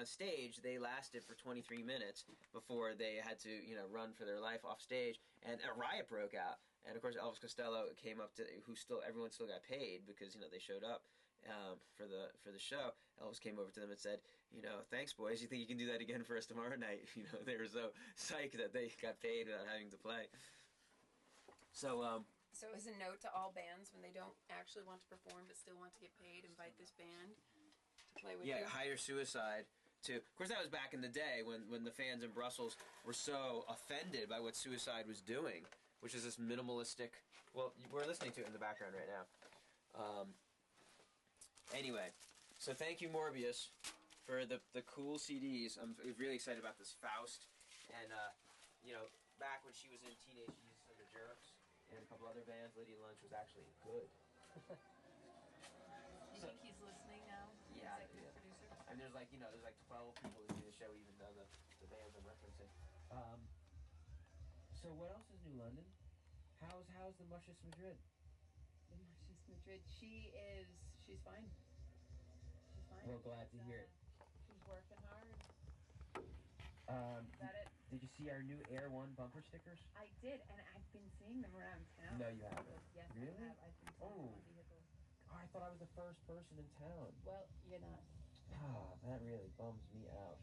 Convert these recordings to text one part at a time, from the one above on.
on stage, they lasted for 23 minutes before they had to, run for their life off stage, and a riot broke out. And of course, Elvis Costello came up to everyone still got paid because they showed up for the show. Elvis came over to them and said, thanks boys. You think you can do that again for us tomorrow night? They were so psyched that they got paid without having to play. So as a note to all bands, when they don't actually want to perform but still want to get paid, invite this band to play with you. Yeah, hire Suicide too. Of course, that was back in the day when the fans in Brussels were so offended by what Suicide was doing, which is this minimalistic... Well, we're listening to it in the background right now. Anyway, so thank you, Morbius, for the cool CDs. I'm really excited about this Faust. And, back when she was in Teenage Jesus and the Jerks and a couple other bands, Lydia Lunch was actually good. You think he's listening now? Yeah, Executive producer? And there's like 12 people who do the show, even though the bands I'm referencing. So what else is new, London? How's the Mushes Madrid? The Mushes Madrid. She's fine. She's fine. Well, glad to hear it. She's working hard. Is that it? Did you see our new Air One bumper stickers? I did, and I've been seeing them around town. No, you haven't. Yes, really? I have. I've been seeing them on vehicles. Oh, I thought I was the first person in town. Well, you're not. Ah, that really bums me out.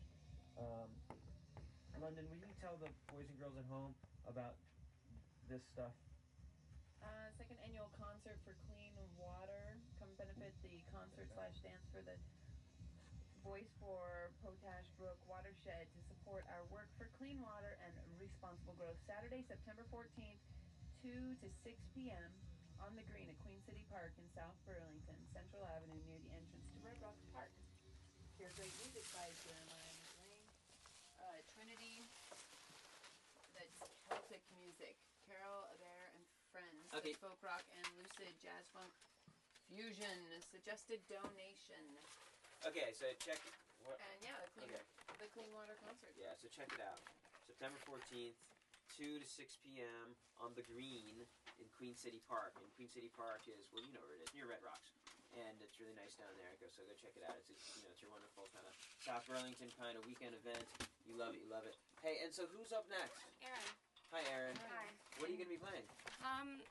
London, will you tell the boys and girls at home about this stuff? Second annual concert for clean water. Come benefit the concert/dance for the Voice for Potash Brook Watershed to support our work for clean water and responsible growth. Saturday, September 14th, 2 to 6 p.m. on the green at Queen City Park in South Burlington, Central Avenue near the entrance to Red Rocks Park. Hear great music by Jeremiah McLean, Trinity, that's Celtic music, Carol, Adair, and Friends, okay. Folk rock and lucid jazz funk fusion, a suggested donation. Okay, so check... And yeah, the Clean Water Concert. Yeah, so check it out. September 14th, 2 to 6 p.m. on the green in Queen City Park. And Queen City Park is, well, you know where it is, near Red Rocks. And it's really nice down there. So go check it out. It's your wonderful kind of South Burlington kind of weekend event. You love it, you love it. Hey, and so who's up next? Aaron. Hi, Aaron. Hi. What are you going to be playing?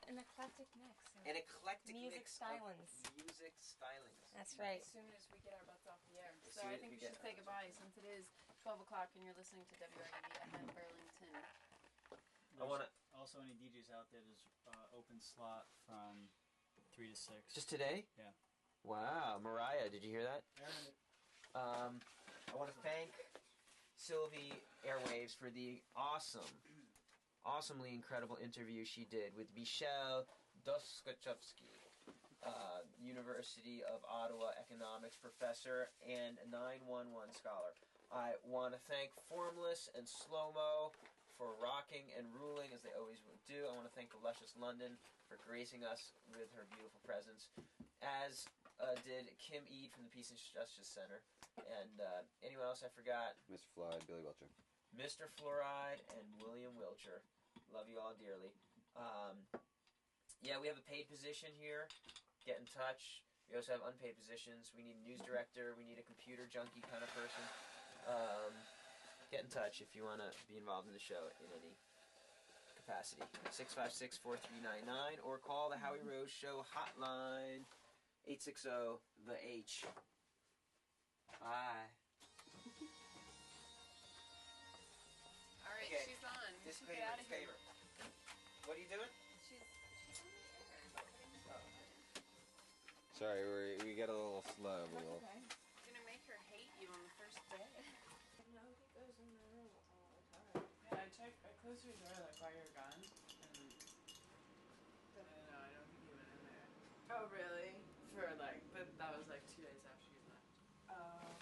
An eclectic mix. An eclectic music mix stylings. Music stylings. That's right. As soon as we get our butts off the air. As So soon I as think we we should get- say goodbye since it is 12 o'clock and you're listening to WRDB FM Burlington. I wanna- Also, any DJs out there, there's open slot from 3 to 6. Just today? Yeah. Wow, Mariah, did you hear that? Aaron. I want to thank Sylvie Airwaves for the awesomely incredible interview she did with Michel Doskachowski, University of Ottawa economics professor and 911 scholar. I want to thank Formless and Slow-Mo for rocking and ruling as they always would do. I want to thank the luscious London for gracing us with her beautiful presence, as did Kim Eade from the Peace and Justice Center. And anyone else I forgot? Mr. Fluoride, Billy Welcher. Mr. Fluoride and William Wilcher. Love you all dearly. Yeah, we have a paid position here. Get in touch. We also have unpaid positions. We need a news director. We need a computer junkie kind of person. Get in touch if you want to be involved in the show in any capacity. 656-4399 or call the Howie Rose Show hotline 860-THE-H. Bye. All right, Okay. she's on. Disclaimer, Get out of here. disclaimer. What are you doing? She's on the air. Sorry, we got a little slow. But we'll... Okay. It's gonna make her hate you on the first day. No, he goes in the room all the time. Yeah, I closed your door like while you were gone, and I don't think he went in there. Oh, really? But that was like 2 days after you left. Oh.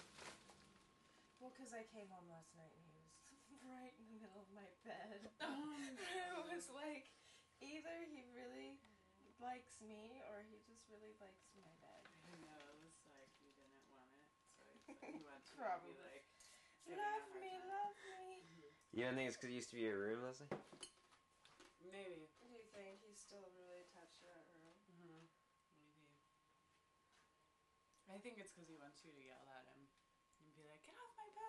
Well, because I came home last night and he was right in the middle of my bed. It was like, either he really likes me or he just really likes my bed. I know, it was like you didn't want it, so he went to Probably. be like, Love me, love me. You don't think it's because it used to be your room, Leslie? maybe. Do you think he's still really attached to that room? Maybe. I think it's because he wants you to yell at him and be like, get off my bed!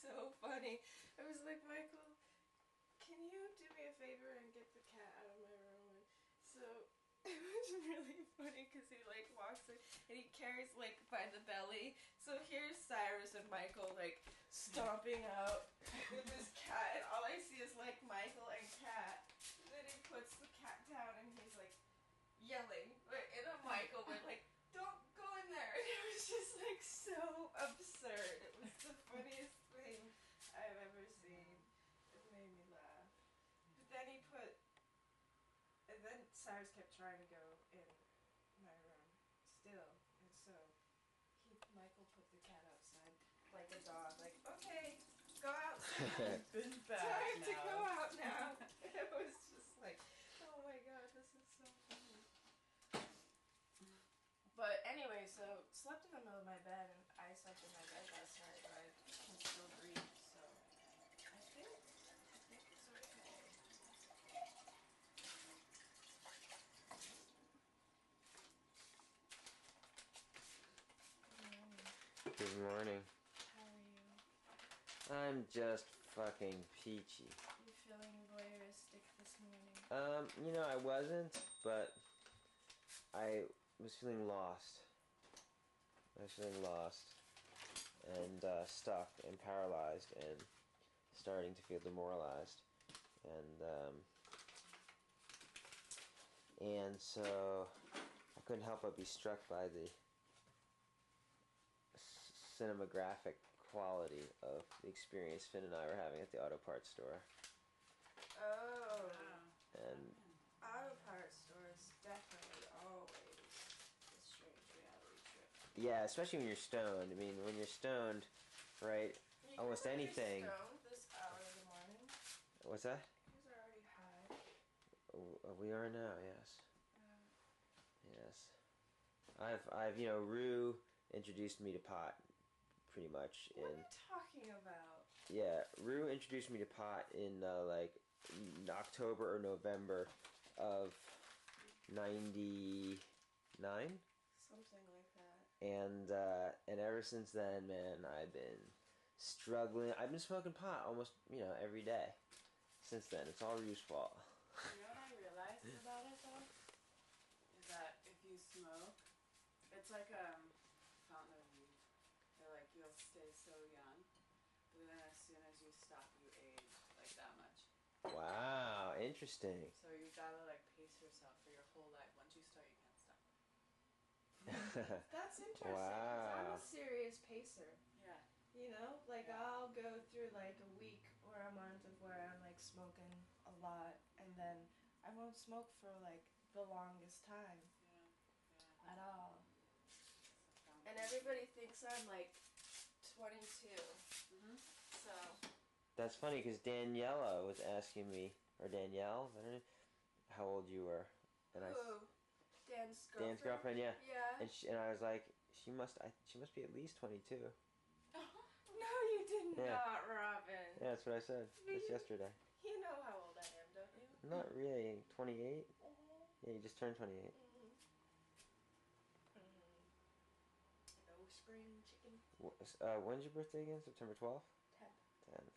so funny. I was like, Michael, can you do me a favor and get the cat out of my room? So it was really funny because he like walks in and he carries like by the belly. So here's Cyrus and Michael like stomping out with his cat, and all I see is like Michael and cat. And then he puts the cat down and he's like yelling, and then Michael went like, "Don't go in there!" And it was just like so absurd. It was the funniest thing I've ever seen. It made me laugh. But then and then Cyrus kept trying to go in my room still, and so Michael put the cat outside like a dog, like, okay, go outside. Been back Time to now. go out now. It was just like, oh my god, this is so funny. But anyway, so slept in the middle of my bed, and I slept in my bed last night, but I can still breathe, so I think it's okay. Good morning. How are you? I'm just fucking peachy. You feeling voyeuristic this morning? I wasn't, but I was feeling lost. I was feeling lost and stuck and paralyzed and starting to feel demoralized. And so I couldn't help but be struck by the cinematographic quality of the experience Finn and I were having at the auto parts store. Oh. Wow. And Auto parts store is definitely always a strange reality trip. yeah, especially when you're stoned. I mean, when you're stoned, right? You Almost guys are anything. stoned this hour of the morning. What's that? You guys are already high. We are now, yes. Yes. I've Rue introduced me to pot, pretty much. What are you talking about? Yeah, Rue introduced me to pot in like October or November of '99, Something like that. and ever since then, man, I've been struggling. I've been smoking pot almost every day. Since then, it's all Rue's fault. You know what I realized about it though? Is that if you smoke, it's like fountain of youth. They're like you'll stay so young, but then as soon as you stop, you age like that much. Wow, interesting. So you gotta like pace yourself for your whole life. Once you start, you can't stop. That's interesting. 'Cause I'm Wow. a serious pacer. Yeah. You know, like I'll go through like a week or a month of where I'm like smoking a lot, and then I won't smoke for like the longest time Yeah. at all. It's a And fountain. everybody thinks I'm like 22. Mhm. So That's funny because Daniela was asking me, or Danielle, I don't know, how old you were, and who? Dan's girlfriend. Dan's girlfriend, yeah, Yeah. and I was like, she must be at least 22. No, you did Yeah. not, Robin. Yeah, that's what I said just yesterday. You know how old I am, don't you? Not really, 28. Mm-hmm. Yeah, you just turned 28. Mm-hmm. Mm-hmm. No spring chicken. When's your birthday again? September 12th? 10th. 10th.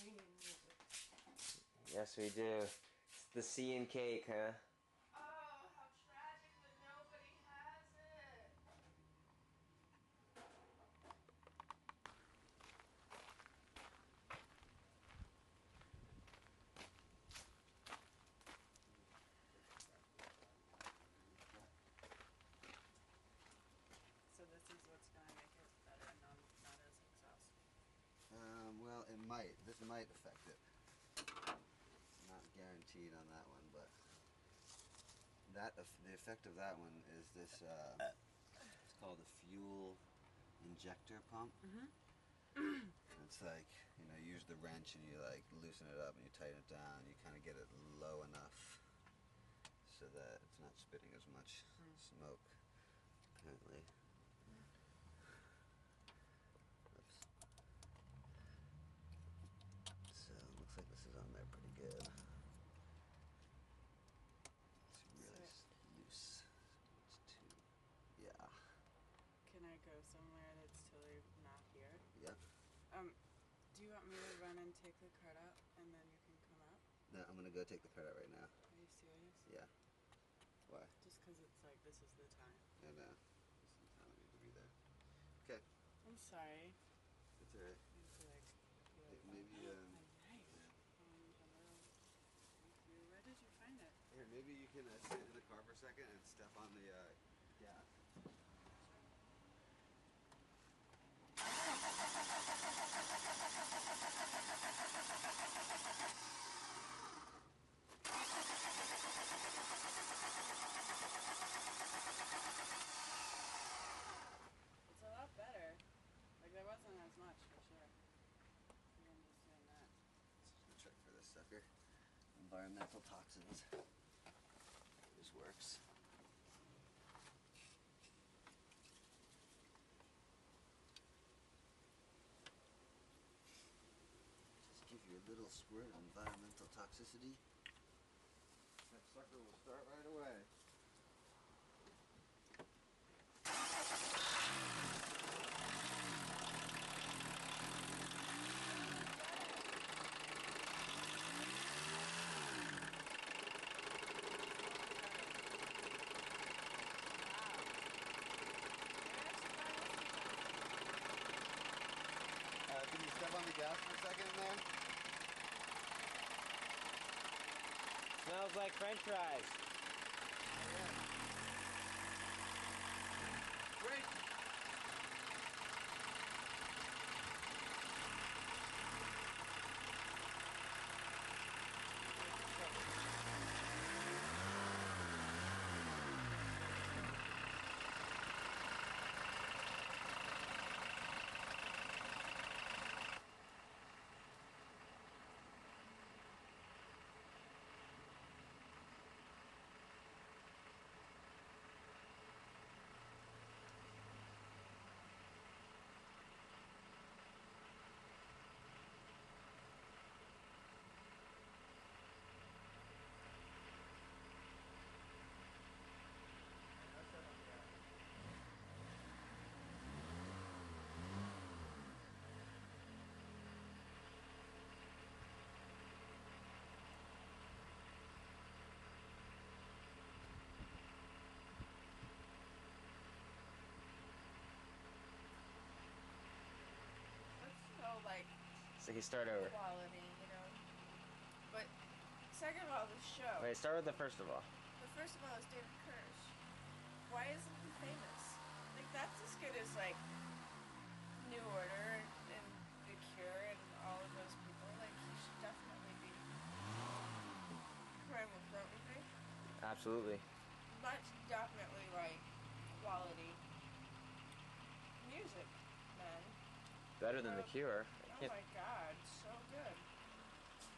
We need music. Yes, we do. It's the sea and cake, huh? Oh, how tragic that nobody has it. So this is what's gonna make it better, not as exhausting. Well, it might. This might affect it. Not guaranteed on that one, but the effect of that one is this. It's called a fuel injector pump. Mhm. It's like you use the wrench and you like loosen it up and you tighten it down. You kind of get it low enough so that it's not spitting as much smoke. Apparently. So it looks like this is on there pretty good. It's really loose. It's too, yeah. somewhere that's totally not here? Yeah. Do you want me to run and take the card out and then you can come out? No, I'm gonna go take the card out right now. Are you serious? Yeah. Why? Just because it's like, this is the time. I know. This is the time I need to be there. Okay. I'm sorry. It's alright. I feel like Maybe, a knife. Hello. Thank you. Where did you find it? here, maybe you can sit in the car for a second and step on the gas. It's a lot better. Like, there wasn't as much, for sure. I'm just doing that. Let's check for this stuff here. Environmental toxins. This works. Just give you a little squirt of environmental toxicity. That sucker will start right away. Can you step on the gas for a second in there? Smells like French fries. Great. So, like, So you start over. quality, you know. But second of all, the show. Wait, start with the first of all. The first of all is David Kirsch. Why isn't he famous? Like, that's as good as, like, New Order and The Cure and all of those people. Like, he should definitely be primal, don't you think? Absolutely. That's definitely, like, quality music, man. Better than The Cure. Oh my god, so good.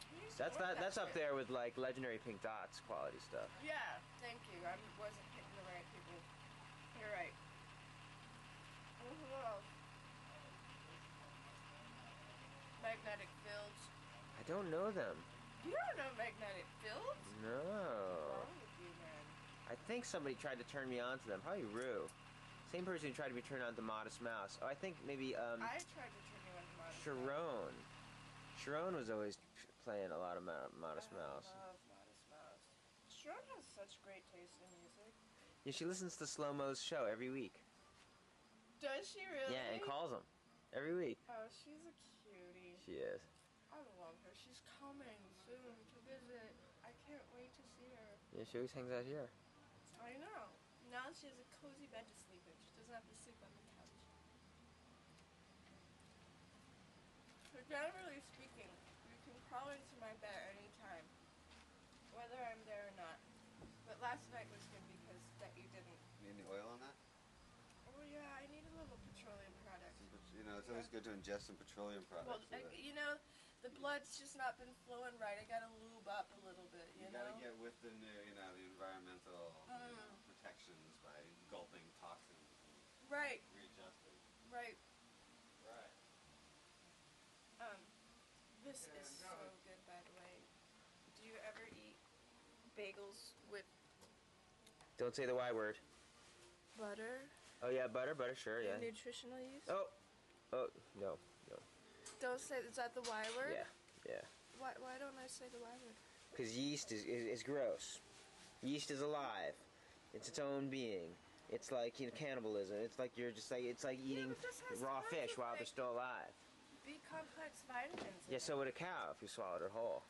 You used to That's work not. that That's up shit. there with like legendary Pink Dots quality stuff. Yeah, thank you. I wasn't hitting the right people. You're right. Who else? Magnetic Fields. I don't know them. You don't know Magnetic Fields? What's No. wrong with you, man? I think somebody tried to turn me on to them. Probably Rue. Same person who tried to be turned on to Modest Mouse. Oh, I think maybe I tried to turn you on to Modest Sharon. Sharon was always playing a lot of Modest Mouse. I love Modest Mouse. Sharon has such great taste in music. Yeah, she listens to Slow Mo's show every week. Does she really? Yeah, and calls him every week. Oh, she's a cutie. She is. I love her. She's coming soon to visit. I can't wait to see her. Yeah, she always hangs out here. I know. Now she has a cozy bed to sleep in. She doesn't have to sleep on the couch. So generally speaking, you can crawl into my bed anytime, whether I'm there or not. But last night was good because that you didn't. Need any oil on that? Oh yeah, I need a little petroleum product. You know, it's always good to ingest some petroleum Well, products. So that you know, the blood's just not been flowing right. I gotta lube up a little bit, you you know? gotta get with the new, you know, the environmental protections by gulping toxins and Right, readjusting. right. Right. This is so good, by the way. Do you ever eat bagels with Don't say the Y word. butter? Oh yeah, butter, sure, yeah. Nutritional use? Oh, no. Don't say, is that the Y word? Yeah. Why don't I say the Y word? Because yeast is gross. Yeast is alive. It's its own being. It's like, cannibalism. It's like it's like eating but this has raw tons fish of, while they're like, still alive. B-complex vitamins. Yeah, so would a cow if you swallowed her whole.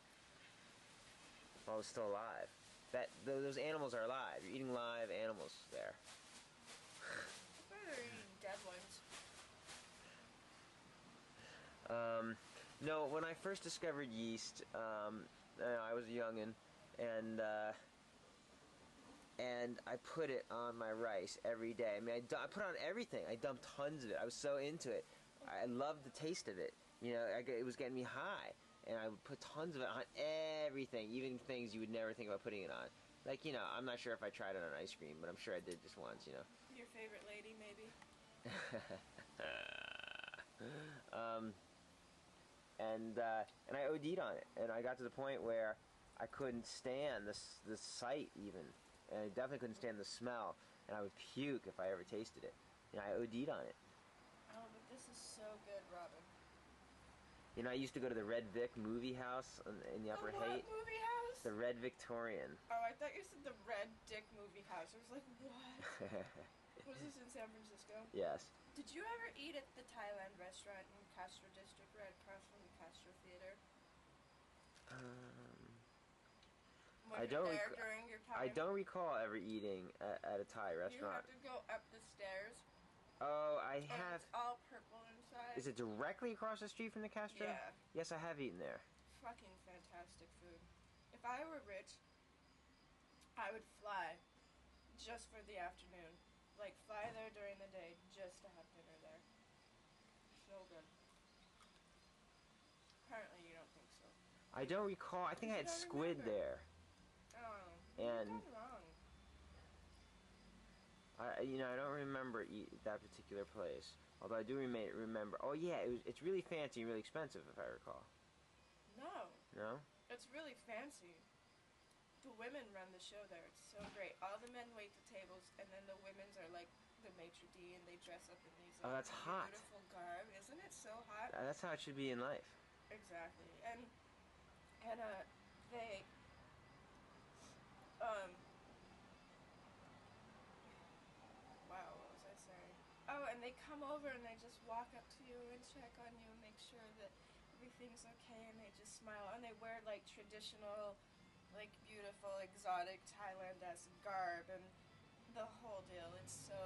While it's still alive. Those animals are alive. You're eating live animals there. Better eating dead ones. No, when I first discovered yeast, I was a youngin', and I put it on my rice every day. I mean, I put it on everything. I dumped tons of it. I was so into it. I loved the taste of it. It was getting me high, and I would put tons of it on everything, even things you would never think about putting it on. Like, I'm not sure if I tried it on ice cream, but I'm sure I did just once, Your favorite lady, maybe? And I OD'd on it, and I got to the point where I couldn't stand the sight even, and I definitely couldn't stand the smell, and I would puke if I ever tasted it. I OD'd on it. Oh, but this is so good, Robin. I used to go to the Red Vic movie house in the Upper Haight. What movie house? The Red Victorian. Oh, I thought you said the Red Dick movie house. I was like, what? Was this in San Francisco? Yes. Did you ever eat at the Thailand restaurant in Castro District right across from the Castro Theater? When I you were don't. there during your time? I don't recall ever eating at a Thai You restaurant. have to go up the stairs. Oh, I And have. it's all purple inside. Is it directly across the street from the Castro? Yeah. Yes, I have eaten there. Fucking fantastic food. If I were rich, I would fly just for the afternoon. Like, fly there during the day just to have dinner there. So good. Apparently you don't think so. I don't recall. I think I had don't squid remember. there. Oh, And- you're wrong. I don't remember that particular place. Although I do remember. Oh yeah, it's really fancy and really expensive, if I recall. No, No? it's really fancy. The women run the show there. It's so great. All the men wait the tables, and then the women's are like the maitre d', and they dress up in these Oh, that's hot. beautiful garb. Isn't it so hot? That's how it should be in life. Exactly. And they wow, what was I saying? Oh, and they come over and they just walk up to you and check on you and make sure that everything's okay, and they just smile, and they wear like traditional, like beautiful, exotic Thailand-esque garb and the whole deal. It's so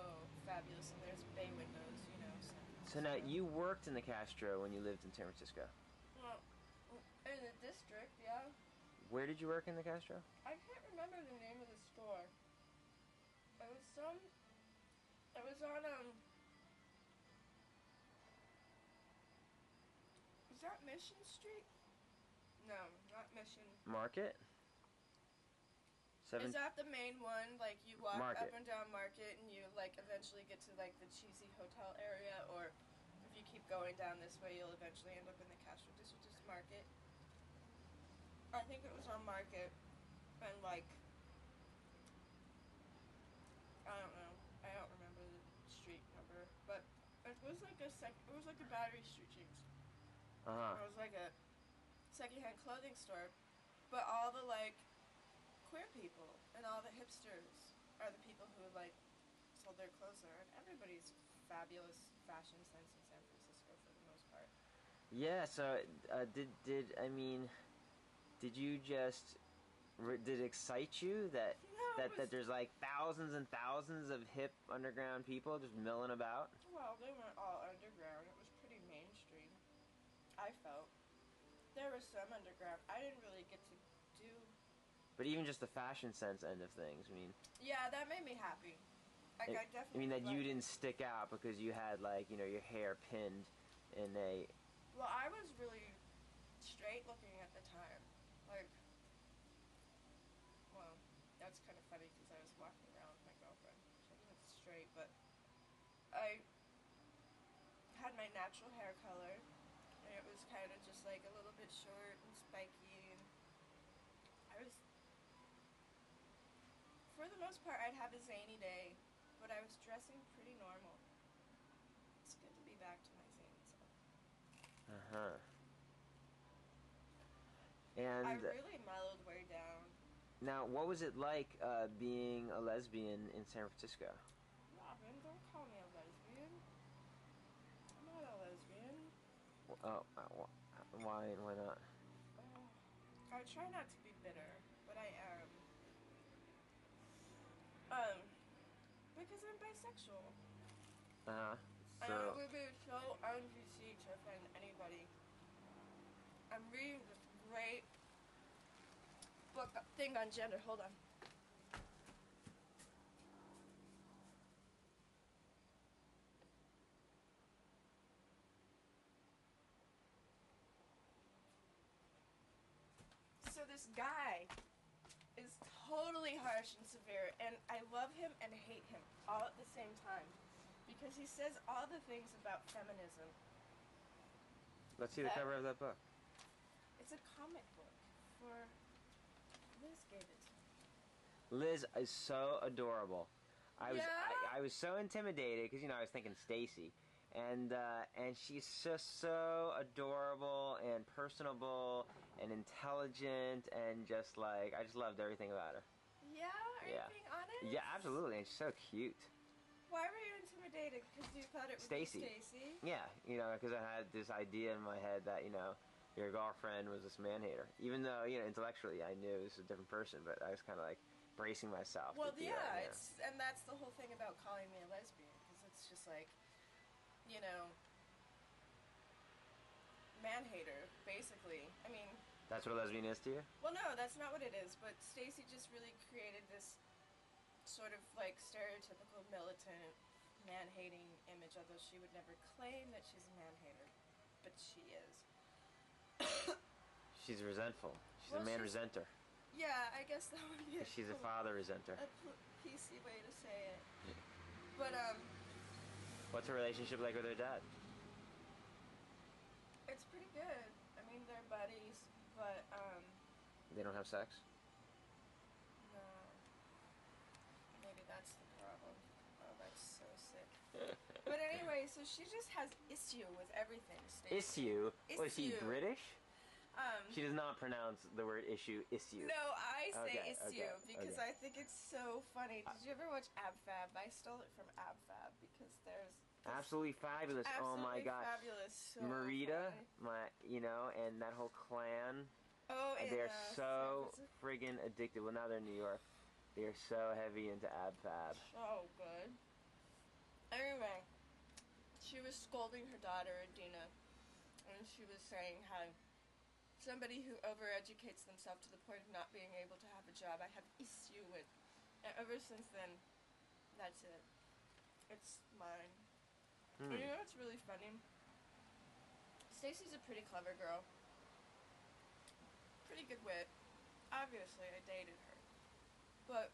fabulous, and there's bay windows, So now, you worked in the Castro when you lived in San Francisco. Well, in the district, yeah. Where did you work in the Castro? I can't remember the name of the store. It was on, is that Mission Street? No, not Mission. Market? Is that the main one? Like, you walk Market. up and down Market, and you, like, eventually get to, like, the cheesy hotel area, or if you keep going down this way, you'll eventually end up in the Castro District Market. I think it was on Market, and, like, I don't know. I don't remember the street number, but it was like a Battery Street Jeans. Uh-huh. It was like a secondhand clothing store, but all the, like, queer people and all the hipsters are the people who, like, sold their clothes there, and everybody's fabulous fashion sense in San Francisco for the most part. Yeah, so, did you just, did it excite you that there's like thousands and thousands of hip underground people just milling about? Well, they weren't all underground. It was pretty mainstream, I felt. There was some underground. I didn't really get to do... But even just the fashion sense end of things, I mean... Yeah, that made me happy. Like, I definitely... I mean, that you liked didn't stick out because you had, like, your hair pinned in a... Well, I was really straight looking at the time. Like, well, that's kind of funny because I was walking around with my girlfriend. She wasn't straight, but I had my natural hair color, and it was kind of just like a little bit short and spiky, and I was, for the most part, I'd have a zany day, but I was dressing pretty normal. It's good to be back to my sane self. Uh-huh. I And really mellowed way down. now, what was it like being a lesbian in San Francisco? Robin, don't call me a lesbian. I'm not a lesbian. Oh, why not? I try not to be bitter, but I am. Because I'm bisexual. Uh-huh. And So, it would be so un-PC to offend anybody. I'm reading this great thing on gender. Hold on. So this guy is totally harsh and severe, and I love him and hate him all at the same time because he says all the things about feminism. let's see the cover of that book. It's a comic book for Liz gave it to me. Liz is so adorable. I Yeah? was so intimidated because I was thinking Stacy, and she's just so adorable and personable and intelligent and just like I just loved everything about her. Yeah? Are you Yeah. being honest? Yeah, absolutely, and she's so cute. Why were you intimidated? Because you thought it would Stacy. be Stacy? Yeah, because I had this idea in my head that your girlfriend was this man hater, even though intellectually I knew this was a different person, but I was kind of like bracing myself. Well, to do yeah, that, and that's the whole thing about calling me a lesbian, because it's just like, man hater, basically. I mean, That's what a lesbian is to you? well, no, that's not what it is, but Stacy just really created this sort of like stereotypical militant man-hating image, although she would never claim that she's a man-hater, but she is. She's resentful. She's Well, a man she's- resenter. Yeah, I guess that would be She's a father resenter. a PC way to say it. But What's her relationship like with her dad? it's pretty good. I mean, they're buddies, but They don't have sex? no. Maybe that's the problem. Oh, that's so sick. But anyway, so she just has issue with everything. Stacey. Issue? What is she, Issue. British? She does not pronounce the word issue, issue. No, I say Okay, issue okay, because okay. I think it's so funny. Did you ever watch Ab Fab? I stole it from Ab Fab because there's this Absolutely fabulous. Oh my absolutely gosh. fabulous. So Marita, funny. and that whole clan, Oh, in, they're San so Francisco. friggin' addicted. Well, now they're in New York. They're so heavy into Ab Fab. So good. Anyway, she was scolding her daughter, Adina, and she was saying how somebody who overeducates themselves to the point of not being able to have a job, I have issue with. And ever since then, that's it. It's mine. And you know what's really funny? Stacy's a pretty clever girl. Pretty good wit. Obviously, I dated her. But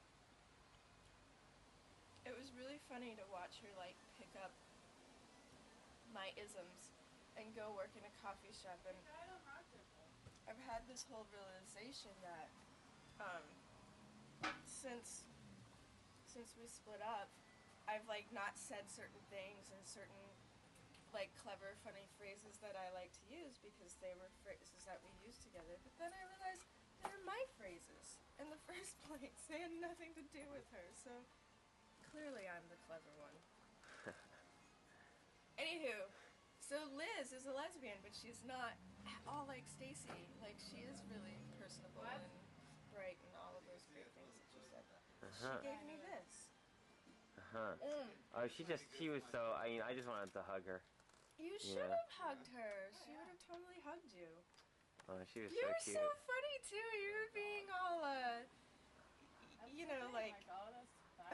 it was really funny to watch her, like, pick up my isms and go work in a coffee shop. And I've had this whole realization that since we split up, I've like not said certain things and certain like clever, funny phrases that I like to use because they were phrases that we used together. But then I realized they were my phrases in the first place. They had nothing to do with her. So clearly I'm the clever one. Anywho, so Liz is a lesbian, but she's not at all like Stacy. Like she is really personable and bright and all of those great things that you said. She gave me this. Oh, she was so, I just wanted to hug her. You should have hugged her. She would have totally hugged you. Oh, she was You so were cute. so funny too. You were being all, like,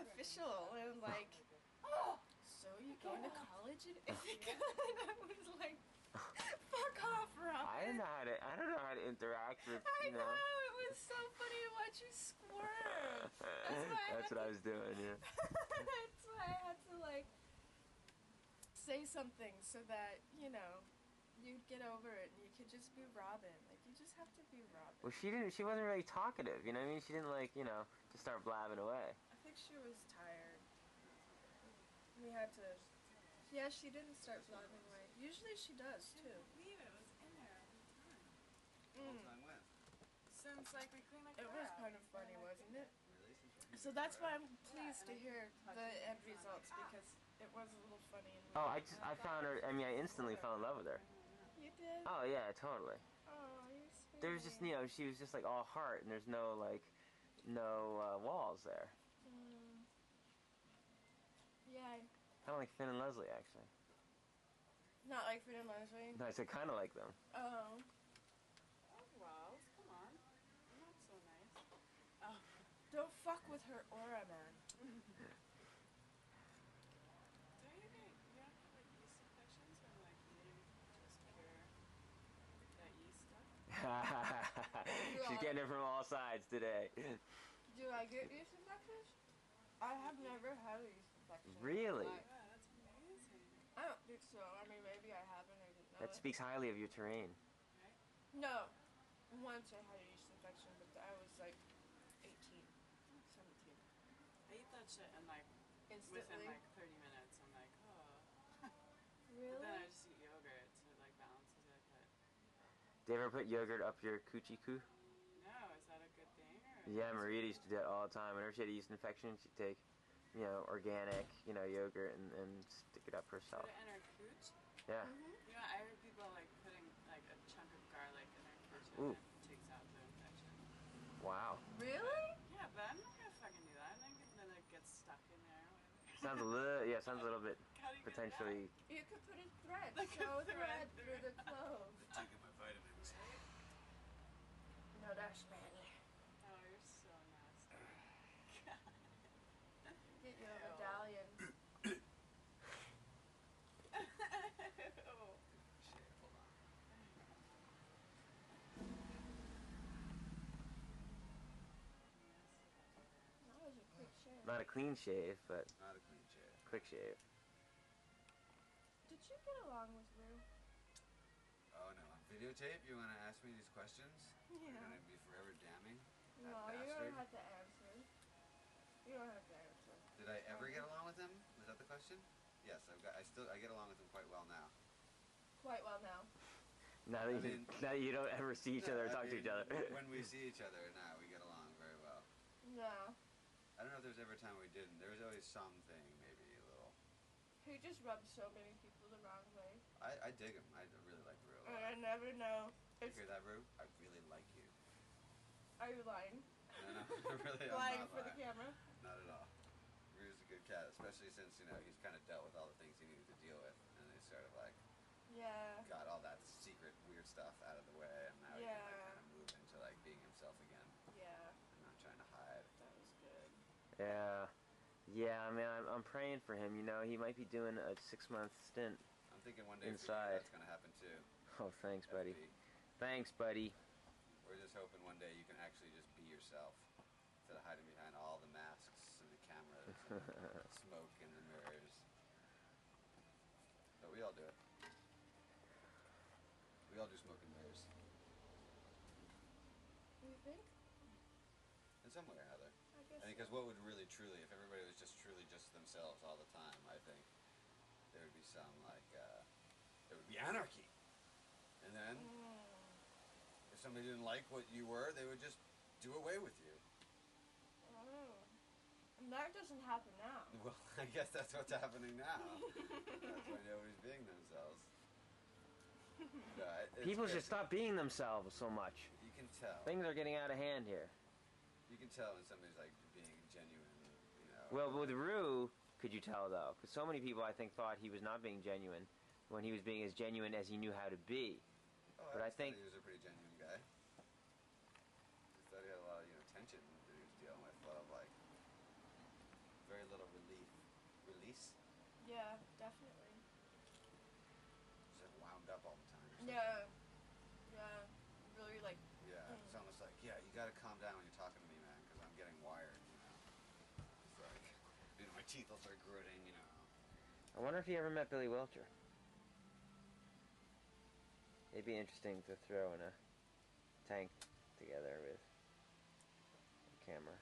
official and like, oh, so you going to college in Ithaca? And I was like, fuck off, Robin. I don't know how to interact with, I know, it was so funny to watch you squirm. That's what I was doing, yeah. That's why I had to, like, say something so that, you'd get over it and you could just be Robin. Like, you just have to be Robin. Well, she wasn't really talkative, you know what I mean? She didn't, like, just start blabbing away. I think she was tired. had to. Yeah, she didn't start vlogging right. Usually she does I too. can't believe it was in there the whole time. The whole time went. Since like we cleaned the It car was out. kind of funny, wasn't it? Really? So that's why I'm Yeah, pleased and to I hear touched the it, end and it's results like, because it was a little funny and Oh, weird. I found her. I mean, I instantly fell in love with her. You did? Oh yeah, totally. Oh, you're sweet. There's just, you know, she was just like all heart, and there's no like, no walls there. Mm. Yeah. Kind of like Finn and Leslie, actually. Not like Finn and Leslie. No, I said kind of like them. Oh. Oh, Wells, come on. You're not so nice. Oh. Don't fuck with her aura, man. Don't you don't have like yeast infections from like eating just pure that yeast stuff? She's getting it from all sides today. Do I get yeast infections? I have never had a yeast infection. Really? Yeah, that's amazing. I don't think so. I mean, maybe I haven't. I didn't know That it. speaks highly of your terrain. No. Once I had a yeast infection, but I was like 18, 17. I eat that shit and like Instantly. within like 30 minutes I'm like, oh. Really? But then I just eat yogurt so it like balances it. But Do you ever put yogurt up your coochie coo? no, is that a good thing? Or Yeah, Maria used to do that all the time. Whenever she had a yeast infection, she'd take, you know, organic, you know, yogurt and stick it up Put herself. it in her cooch? Yeah. You know, I heard people like putting like a chunk of garlic in their cooch Ooh. and it takes out the infection. Wow. Really? Yeah, but I'm not gonna fucking do that. And then it gets stuck in there. Whatever. Sounds a little, yeah, sounds a little bit How do you get it potentially. You could put a thread. Like a Sew a thread thread through the clove. Taking my vitamins. No, that's Manny. out? Oh, you're so nasty. Get you a Ew. medallion. Ew. Shit, hold on. That was a quick shave. Not a clean shave, but Not a clean shave. quick shave. Did you get along with Rue? Oh no, on videotape you want to ask me these questions? You're Yeah. going to be forever damning? No, That you bastard. don't have to answer. You don't have to answer. Did I ever get along with him? Was that the question? Yes, I get along with him quite well now. Quite well now. Now that, I mean- now that you don't ever see each other or I talk to mean, each other. When we see each other now, we get along very well. No. I don't know if there's ever a time we didn't. There was always something, maybe a little. He just rubs so many people the wrong way. I dig him. I really like Rue a And lot. I never know. You It's, hear that, Rue? I really like you. are you lying? No, really, I'm Lying not for the lying. camera? Not at all. Rue's a good cat, especially since, you know, he's kind of dealt with all the things he needed to deal with. And he sort of like Yeah. got all that secret weird stuff out of the way. And now he can like Yeah. kind of move into like being himself again Yeah. and not trying to hide. That was good. Yeah. Yeah, I mean, I'm praying for him. You know, he might be doing a 6-month stint. I'm thinking one day for Inside. you that's going to happen too. Oh, thanks, buddy. FB. Thanks, buddy. We're just hoping one day you can actually just be yourself instead of hiding behind all the masks and the cameras and smoke and the mirrors. But we all do it. We all do smoke and mirrors. You think? In some way or other. I guess. I think because what would really truly, if everybody was just truly just themselves all the time, I think there would be some like, there would be anarchy. And then if somebody didn't like what you were, they would just do away with you. Oh. And that doesn't happen now. Well, I guess that's what's happening now. That's why nobody's being themselves. No, it's People should crazy. stop being themselves so much. You can tell. Things are getting out of hand here. You can tell when somebody's like being genuine, you know. Well, with Rue, could you tell though? Because so many people, I think, thought he was not being genuine when he was being as genuine as he knew how to be. Oh, but I always thought think- he was a pretty genuine guy. I thought he had a lot of, you know, tension that he was dealing with, a lot of like very little release. Yeah, definitely. Just like wound up all the time. Or something. Yeah. Yeah. Really like. Yeah, it's almost like, yeah, you gotta calm down when you're talking to me, man, because I'm getting wired, you know. It's like, you know, my teeth will start gritting, you know. I wonder if he ever met Billy Wilcher. It'd be interesting to throw in a tank together with a camera.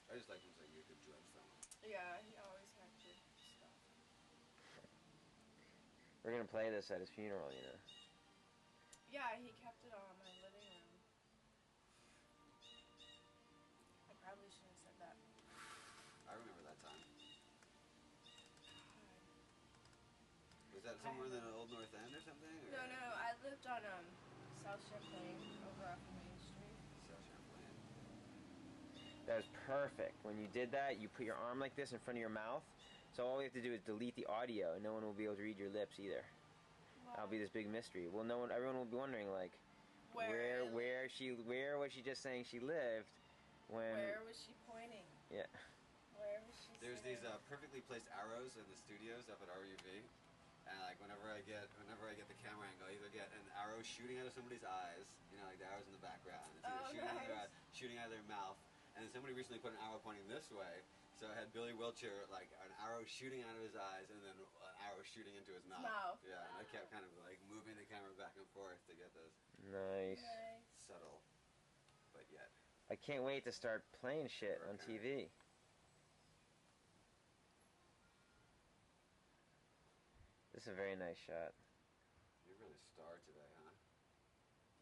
I just like him as like a good drug felon. Yeah, he always had to We're gonna play this at his funeral, you know. Yeah, he kept it on my living room. I probably shouldn't have said that. I remember that time. Was that somewhere in the Old North End or something? Or? No, I lived on South Champlain over off of Main Street. South Champlain. That was perfect. When you did that, you put your arm like this in front of your mouth. So all we have to do is delete the audio, and no one will be able to read your lips either. Wow. That'll be this big mystery. Well, everyone will be wondering, like, where was she just saying she lived? Where was she pointing? Yeah. Where was she? There's sitting? these perfectly placed arrows in the studios up at RUV, and like whenever I get the camera angle, I either get an arrow shooting out of somebody's eyes, you know, like the arrows in the background. It's either shooting out of their eyes, shooting out of their mouth, and then somebody recently put an arrow pointing this way. So I had Billy Wiltshire, like, an arrow shooting out of his eyes and then an arrow shooting into his mouth. Yeah, and I kept kind of, like, moving the camera back and forth to get this Nice. subtle, but yet. I can't wait to start playing shit on TV. This is a very nice shot. You're really star today, huh?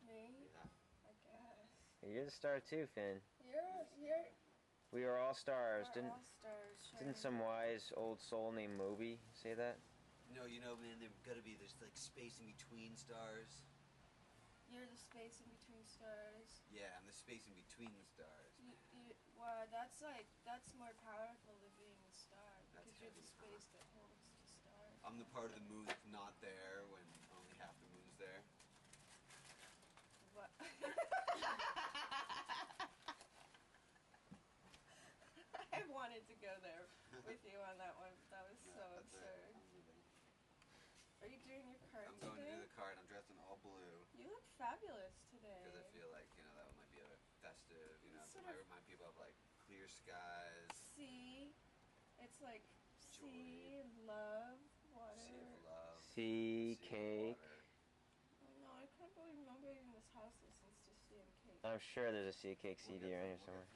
Me? Yeah. I guess. You're the star too, Finn. You're We are all stars. We're all stars. Didn't some wise old soul named Moby say that? No, you know, man, there's like space in between stars. You're the space in between stars. Yeah, I'm the space in between the stars. Wow, that's more powerful than being a star. That's Because you're the heavy, huh? space that holds the stars. I'm the part of the moon that's not there when only half the moon's there. What? I wanted to go there with you on that one, but that was so absurd. Are you doing your card I'm going to today? do the card. I'm dressed in all blue You look fabulous today. because I feel like, you know, that might be a bit festive. You know, It's it sort might of- remind people of like clear skies, Sea. It's like Joy. sea and love, water. sea of love, Sea, sea of cake. water. Oh no, I can't believe nobody in this house listens to sea and cake. I'm sure there's a Sea Cake We'll CD get around them, here somewhere.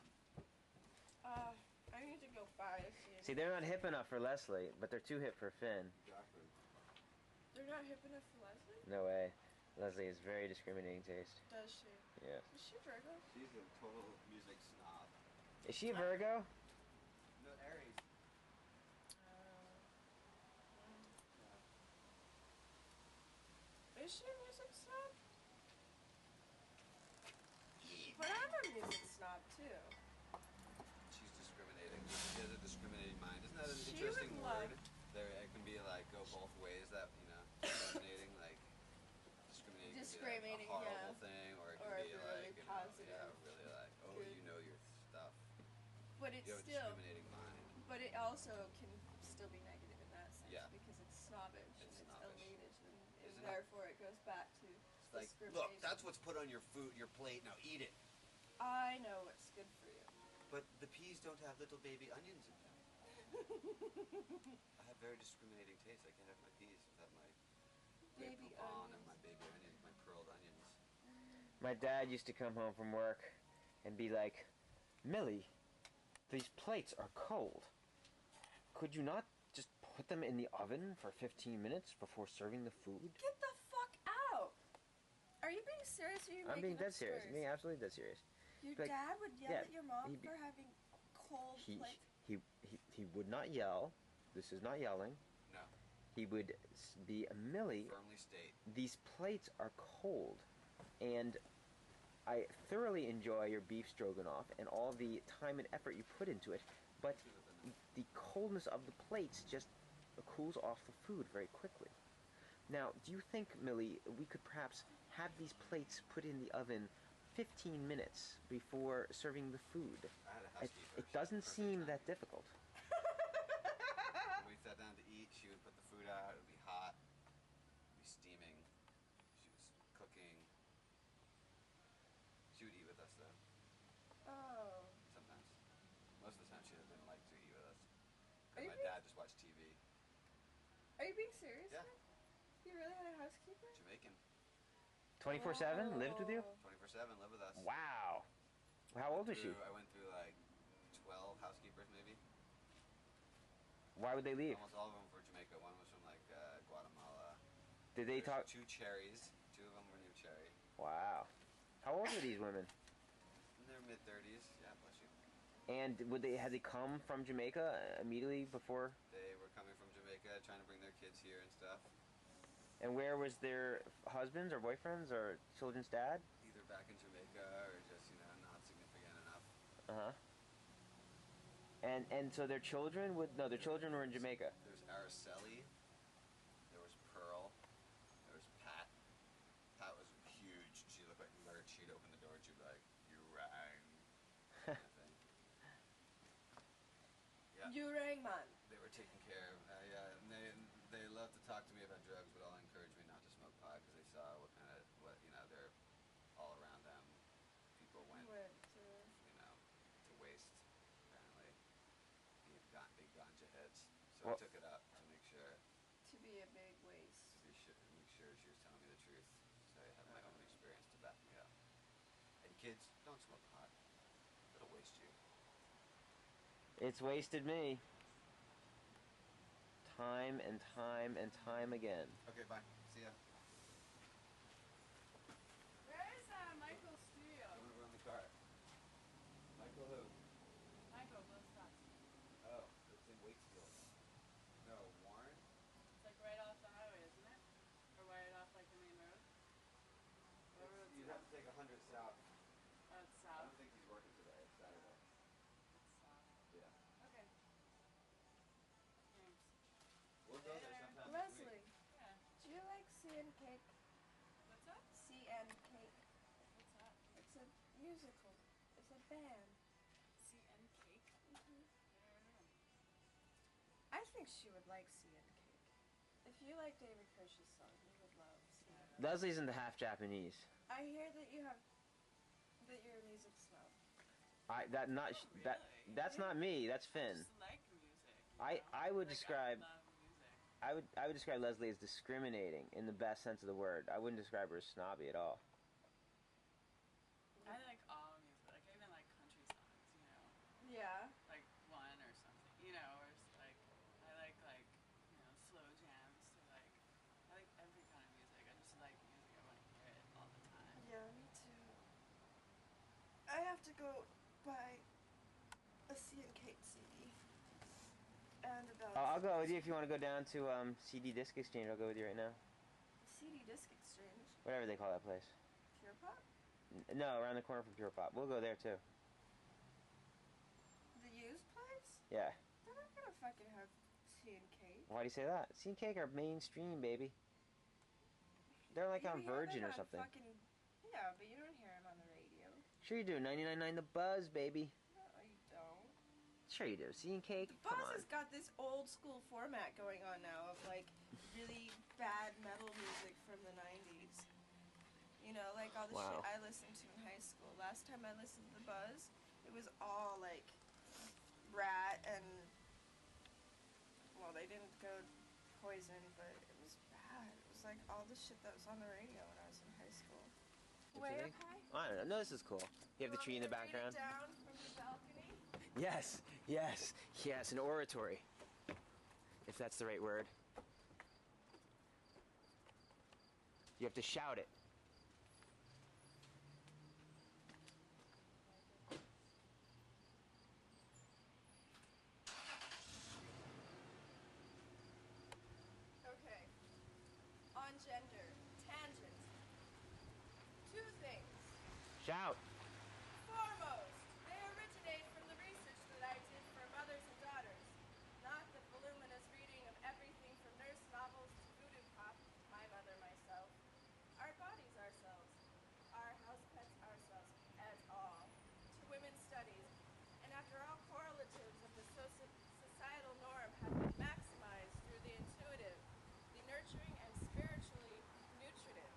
I need to go buy a sea and See, they're not hip enough for Leslie, but they're too hip for Finn. Exactly. They're not hip enough for Leslie? No way. Leslie has very discriminating taste. Does she? Yes. Is she Virgo? She's a total music snob. Is she a Virgo? No, Aries. Is she a music snob? But I'm a music snob too. She's discriminating. She has a discriminating mind. Isn't that an She interesting would word? love- There, it can be like go both ways. That you know, discriminating like discriminating. Discriminating, can be, like, a horrible yeah. thing, or it can Or be really like you know, positive. yeah, really like oh, Good. you know your stuff. But it's You have a still, discriminating mind. but it also can still be negative in that sense Yeah. because it's snobbish It's and it's snobbish. elitist and Isn't it? therefore it goes back to It's like look, discrimination. that's what's put on your food, your plate. Now eat it. I know what's good for you. But the peas don't have little baby onions in them. I have very discriminating taste. I can't have my peas without my great Baby poupon and onions. my baby onions, my pearled onions. My dad used to come home from work and be like, Millie, these plates are cold. Could you not just put them in the oven for 15 minutes before serving the food? Get the fuck out! Are you being serious or are you I'm being making dead serious. up I'm being absolutely dead serious. Your like, dad would yell yeah, at your mom he'd be- for having cold plates. He would not yell. This is not yelling. No, He would be, Millie, firmly state. these plates are cold, and I thoroughly enjoy your beef stroganoff and all the time and effort you put into it, but the coldness of the plates just cools off the food very quickly. Now, do you think, Millie, we could perhaps have these plates put in the oven 15 minutes before serving the food? I had a It, housekeeper. it doesn't Perfect seem time. that difficult. When we sat down to eat, she would put the food out. It would be hot. It would be steaming. She was cooking. She would eat with us though. Oh. Sometimes. Most of the time, she didn't like to eat with us. Are you My being- dad just watched TV. Are you being serious? Yeah. man? You really had a housekeeper? Jamaican. 24/7? Lived with you? 24/7. Live with us. Wow. How old was she? I went through like 12 housekeepers maybe. Why would they leave? Almost all of them were Jamaica. One was from like Guatemala. Did they There's talk? 2 cherries. 2 of them were new cherry. Wow. How old are these women? In their mid-30s. Yeah, bless you. And had they come from Jamaica immediately before? They were coming from Jamaica, trying to bring their kids here and stuff. And where was their husbands or boyfriends or children's dad? Either back in Jamaica or just, not significant enough. Uh-huh. And so their children their children were in Jamaica. There's Araceli. There was Pearl. There was Pat. Pat was huge. She looked like Lurch. She'd open the door and she'd be like, "You rang." Kind of thing. Yeah. You rang man. They were taken care of. Yeah, and they love to talk to me about drugs, but all encouraged me not to smoke pot because they saw they're all around them. People went, to waste. Apparently, big ganja heads. So I took it up to make sure. To be a big waste. Make sure she was telling me the truth. So I have my own experience to back me up. And kids, don't smoke pot. It'll waste you. It's wasted me. Time and time and time again. Okay, bye. See ya. Where is Michael's studio? I'm gonna run the car. Michael who? Michael, Will Scott. Oh, it's in Waitsfield. No, Warren? It's like right off the highway, isn't it? Or right off like the main road? What road's You'd have to take 100 south. Oh, it's I south. don't think he's working today. It's Saturday. It's south. Yeah. Okay. Thanks. We'll go there sometime this week. Leslie, Yeah. do you like Sea and Cake? What's up? Sea and Cake. What's up? It's a musical. It's a band. Sea and cake? Mm-hmm. Never heard of them. I think she would like Sea and Cake. If you like David Kirsch's song, you would love Sea and Cake. Leslie's into half Japanese. I hear that you're a music snob. That's not me. That's Finn. I just like music. I would describe I love music. I would describe Leslie as discriminating in the best sense of the word. I wouldn't describe her as snobby at all. I like all music. Like I even like country songs, Yeah. like One or something, or it's like I like slow jams to I like every kind of music. I just like music. I want to hear it all the time. Yeah, me too. I have to go buy a Sea and Cake CD. And about I'll go with you if you want to go down to CD Disc Exchange. I'll go with you right now. CD Disc Exchange. Whatever they call that place. Pure Pop? No, around the corner from Pure Pop. We'll go there too. The used place? Yeah. They're not gonna fucking have Sea and Cake. Why do you say that? C and Cake are mainstream, baby. They're like You on hear Virgin them or on something. Yeah, but you don't hear them on the radio. Sure you do. 99.9 The Buzz, baby. No, you don't. Sure you do. C and Cake. The Come Buzz on. has got this old school format going on now of like really bad metal music from the 90s. Like all the Wow. shit I listened to in high school. Last time I listened to The Buzz, it was all like Rat and, well, they didn't go Poison, but it was bad. It was like all the shit that was on the radio when I was in high school. Way up high? I don't know. No, this is cool. You have the tree in the background. Down from the balcony? Yes, yes, yes. An oratory, if that's the right word. You have to shout it. Okay. On gender. Tangent. Two things. Shout. Foremost, they originate from the research that I did for mothers and daughters. Not the voluminous reading of everything from nurse novels to voodoo pop. My mother, myself. Our bodies ourselves. Our house pets ourselves as all. To women's studies. And after all correlatives of the societal norm have been maximized through the intuitive, the nurturing and spiritually nutritive,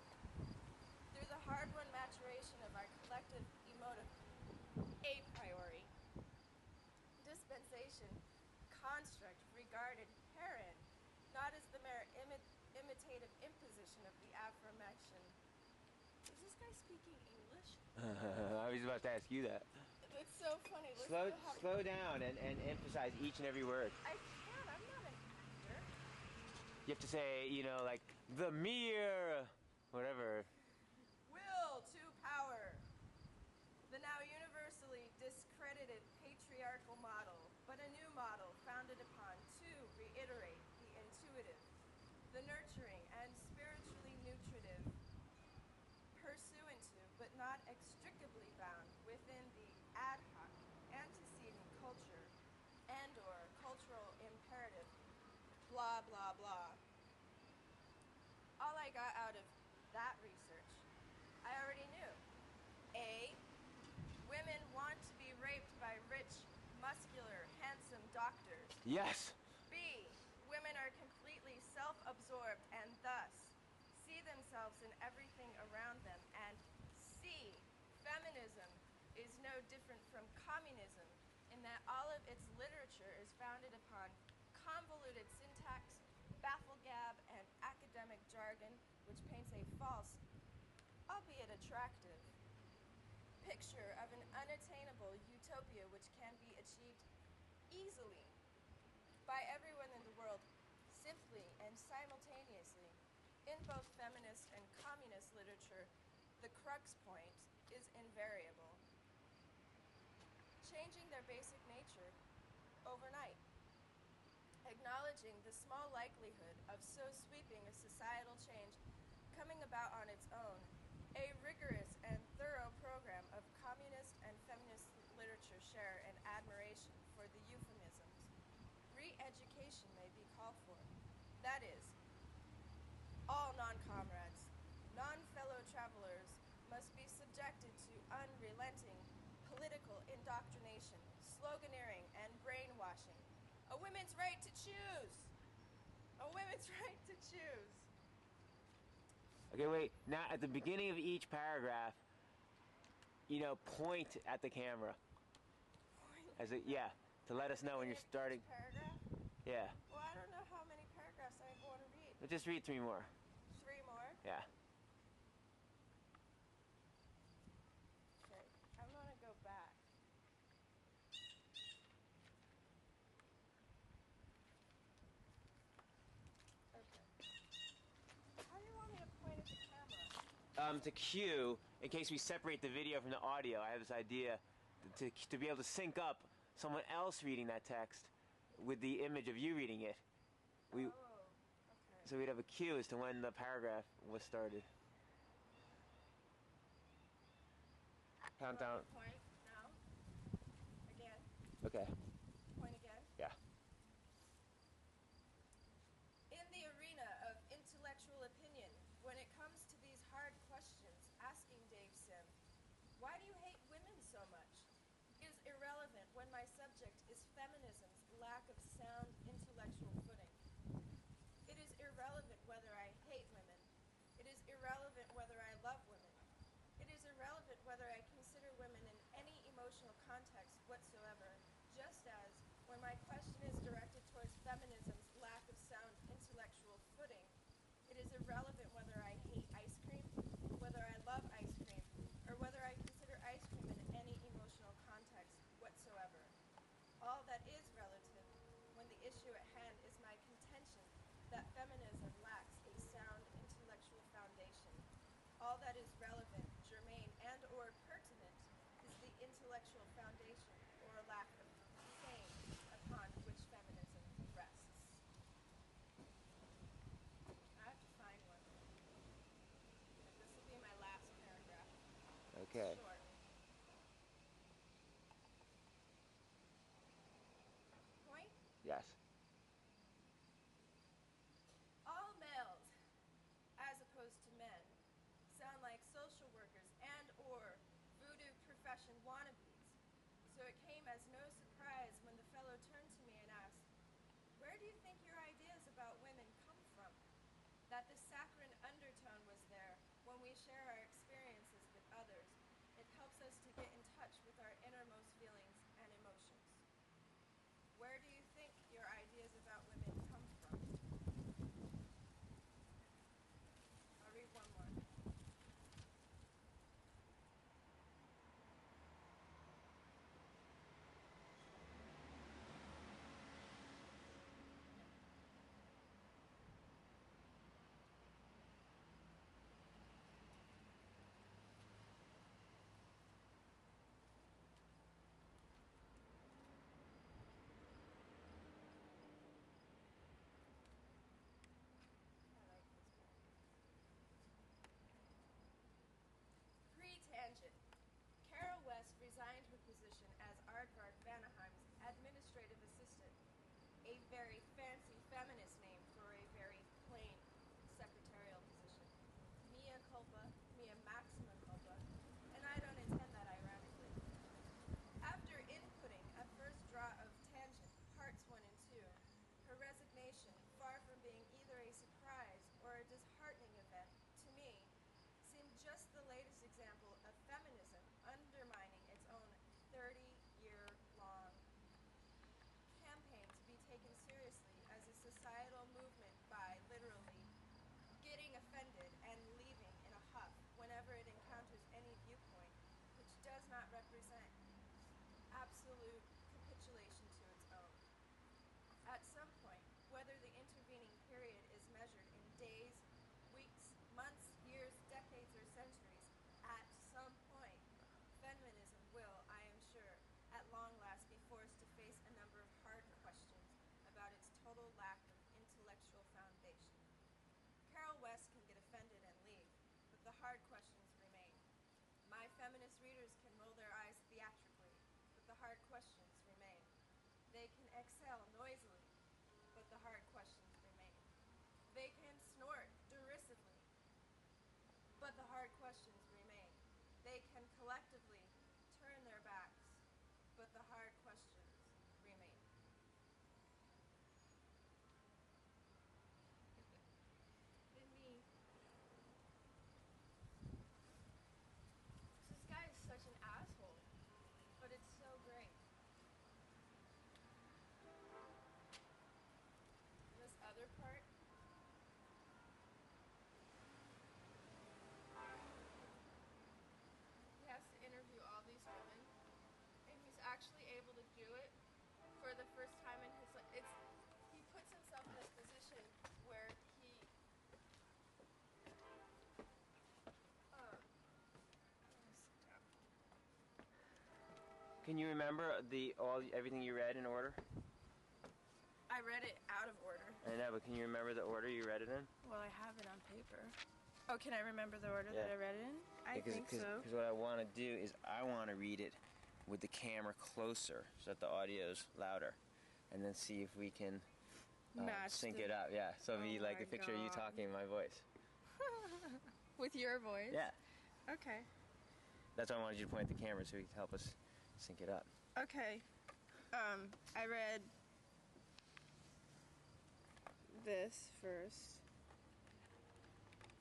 through the hard-won maturation of our collective emotive a priori dispensation construct regarded herein not as the mere imitative imposition of the aforementioned. Is this guy speaking English? I was about to ask you that. It's so funny. Listen to how Slow down and emphasize each and every word. I can't. I'm not an actor. You have to say, like The mere whatever. Will to power. The now universally discredited patriarchal model, but a new model founded upon to reiterate the intuitive, the nurturing and spiritually nutritive, pursuant to but not extricably bound within the ad hoc antecedent culture and or cultural imperative, blah blah blah. All I got out of that research, I already knew. A. Women want to be raped by rich, muscular, handsome doctors. Yes. B. Women are completely self-absorbed and thus see themselves in everything around them. And C. Feminism is no different from communism in that all of its literature is founded upon convoluted syntax, bafflegab, and academic jargon which paints a false, albeit attractive, picture of an unattainable utopia which can be achieved easily by everyone in the world simply and simultaneously. In both feminist and communist literature, the crux point is invariable, changing their basic nature overnight, acknowledging the small likelihood of so sweeping a societal change coming about on its own. A rigorous and thorough program of communist and feminist literature share an admiration for the euphemisms. Re-education may be called for. That is, all non-comrades, non-fellow travelers must be subjected to unrelenting political indoctrination, sloganeering, and brainwashing. A women's right to choose! A women's right to choose! Okay, wait. Now, at the beginning of each paragraph, point at the camera. To let us know when you're starting. Paragraph? Yeah. Well, I don't know how many paragraphs I want to read. But just read 3 more. 3 more? Yeah. Okay, I'm gonna go back. Okay. How do you want me to point at the camera? To cue, in case we separate the video from the audio, I have this idea to be able to sync up someone else reading that text with the image of you reading it. Okay. So we'd have a cue as to when the paragraph was started. Countdown. Point now. Again. Okay. Point again. Yeah. In the arena of intellectual opinion, when it comes to these hard questions, asking Dave Sim, why do you hate women so much, is irrelevant when my subject is feminism's lack of sound intellectual footing. It is irrelevant whether I hate women. It is irrelevant whether I love women. It is irrelevant whether I consider women in any emotional context whatsoever, just as when my question is directed towards feminism's lack of sound intellectual footing, it is irrelevant whether I hate ice cream, whether I love ice cream, or whether I consider ice cream in any emotional context whatsoever. All that is relative when the issue at hand is my contention that feminism lacks a sound intellectual foundation. All that is relevant, germane, and or pertinent is the intellectual foundation or lack of same upon which feminism rests. I have to find one. This will be my last paragraph. Okay. Short. Point? Yes. All males, as opposed to men, sound like social workers and or voodoo profession wannabes. So it came as no surprise when the fellow turned to me and asked, where do you think your ideas about women come from? That the saccharine undertone was there when we share our experiences with others. It helps us to get in touch with our innermost feelings and emotions. Where do you think your ideas about women come from? I'll read one more. just the latest example of feminism undermining its own 30-year-long campaign to be taken seriously as a societal movement by literally getting offended and leaving in a huff whenever it encounters any viewpoint which does not represent absolute capitulation to its own. At some point, whether the intervening period is measured in days, weeks, months, years, decades, or centuries, at some point, feminism will, I am sure, at long last be forced to face a number of hard questions about its total lack of intellectual foundation. Carol West can get offended and leave, but the hard questions remain. My feminist readers can roll their eyes theatrically, but the hard questions remain. They can exhale noisily, but the hard questions remain. They can snort derisively, but the hard questions remain. They can collectively turn their backs, but the hard questions remain. And me. This guy is such an asshole, but it's so great. And this other part, he has to interview all these women, and he's actually able to do it for the first time in his life. He puts himself in this position where he Can you remember everything you read in order? I read it out of order. I know, but can you remember the order you read it in? Well, I have it on paper. Oh, can I remember the order Yeah. that I read it in? I think so. Because what I want to do is I want to read it with the camera closer so that the audio's louder, and then see if we can sync it up. Yeah, so it'll be like a picture of you talking in my voice. With your voice? Yeah. Okay. That's why I wanted you to point at the camera so you could help us sync it up. Okay. I read this first.